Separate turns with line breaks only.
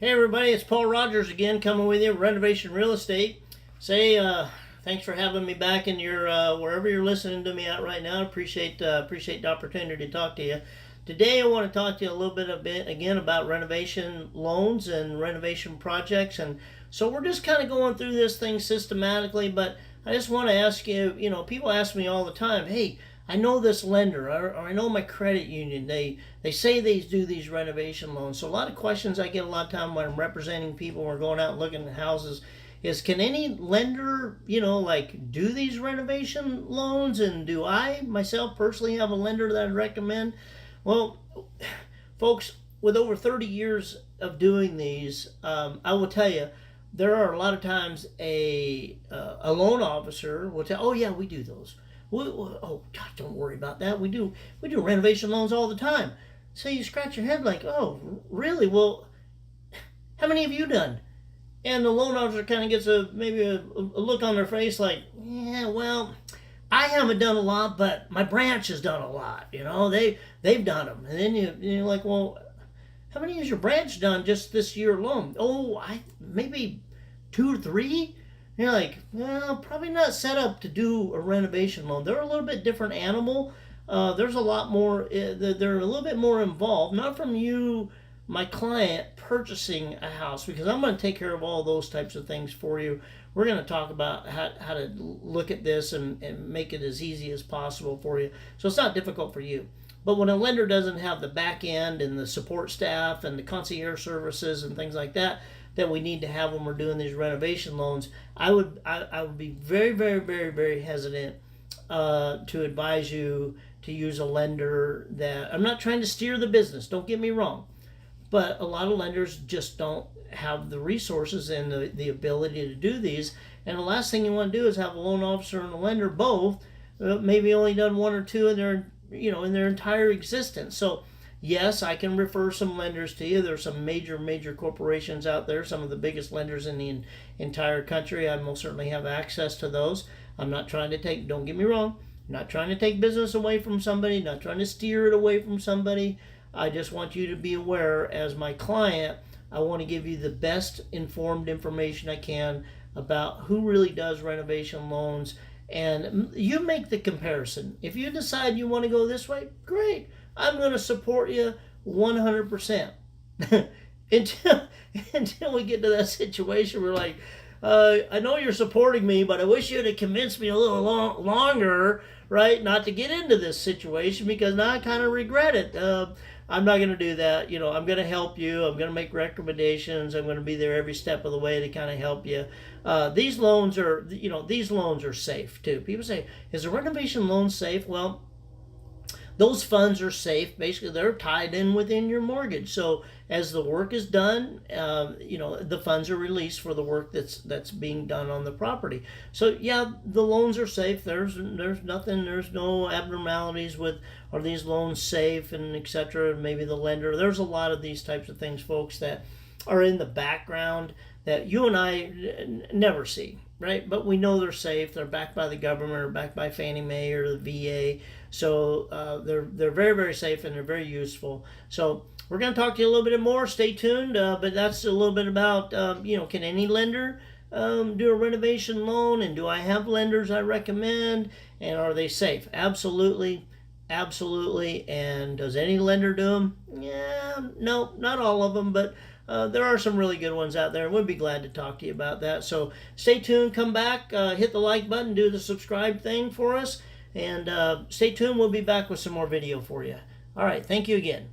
Hey everybody, it's Paul Rogers again, coming with you, Renovation Real Estate. Thanks for having me back in your wherever you're listening to me at right now. Appreciate the opportunity to talk to you. Today I want to talk to you a little bit again about renovation loans and renovation projects, and so we're just kind of going through this thing systematically. But I just want to ask you, people ask me all the time, hey, I know this lender, or I know my credit union. They say they do these renovation loans. So a lot of questions I get a lot of time when I'm representing people, we're going out and looking at houses, is can any lender, do these renovation loans? And do I myself personally have a lender that I'd recommend? Well, folks, with over 30 years of doing these, I will tell you, there are a lot of times a loan officer will tell, oh yeah, we do those. Oh God, don't worry about that. We do renovation loans all the time. So you scratch your head like, oh, really? Well, how many have you done? And the loan officer kind of gets maybe a look on their face like, yeah, well, I haven't done a lot, but my branch has done a lot. They've done them. And then you're like, well, how many has your branch done just this year alone? Oh, maybe 2 or 3. You're like, well, probably not set up to do a renovation loan. They're a little bit different animal. There's a lot more, they're a little bit more involved, not from you, my client, purchasing a house, because I'm going to take care of all those types of things for you. We're going to talk about how to look at this and make it as easy as possible for you. So it's not difficult for you. But when a lender doesn't have the back end and the support staff and the concierge services and things like that we need to have when we're doing these renovation loans, I would be very, very, very, very hesitant to advise you to use a lender that, I'm not trying to steer the business, don't get me wrong, but a lot of lenders just don't have the resources and the ability to do these. And the last thing you want to do is have a loan officer and a lender both maybe only done 1 or 2 in their entire existence. So yes, I can refer some lenders to you. There's some major corporations out there, some of the biggest lenders in the entire country. I most certainly have access to those. I'm not trying to don't get me wrong, I'm not trying to take business away from somebody, not trying to steer it away from somebody. I just want you to be aware, as my client, I want to give you the best informed information I can about who really does renovation loans. And you make the comparison. If you decide you want to go this way, great. I'm going to support you 100%. until we get to that situation where, like, I know you're supporting me, but I wish you'd have convinced me a little longer, right, not to get into this situation, because now I kind of regret it. I'm not going to do that. I'm going to help you. I'm going to make recommendations. I'm going to be there every step of the way to kind of help you. These loans are safe too. People say, is a renovation loan safe? Well, those funds are safe. Basically, they're tied in within your mortgage. So as the work is done, the funds are released for the work that's being done on the property. So yeah, the loans are safe. There's nothing. There's no abnormalities with, are these loans safe, and etc. Maybe the lender. There's a lot of these types of things, folks, that are in the background that you and I never see, right? But we know they're safe. They're backed by the government, or backed by Fannie Mae or the VA. So they're very, very safe, and they're very useful. So we're going to talk to you a little bit more. Stay tuned. But that's a little bit about, can any lender do a renovation loan? And do I have lenders I recommend? And are they safe? Absolutely. Absolutely. And does any lender do them? Yeah, no, not all of them, but there are some really good ones out there. We'd be glad to talk to you about that. So stay tuned, come back, hit the like button, do the subscribe thing for us, and stay tuned. We'll be back with some more video for you. All right, thank you again.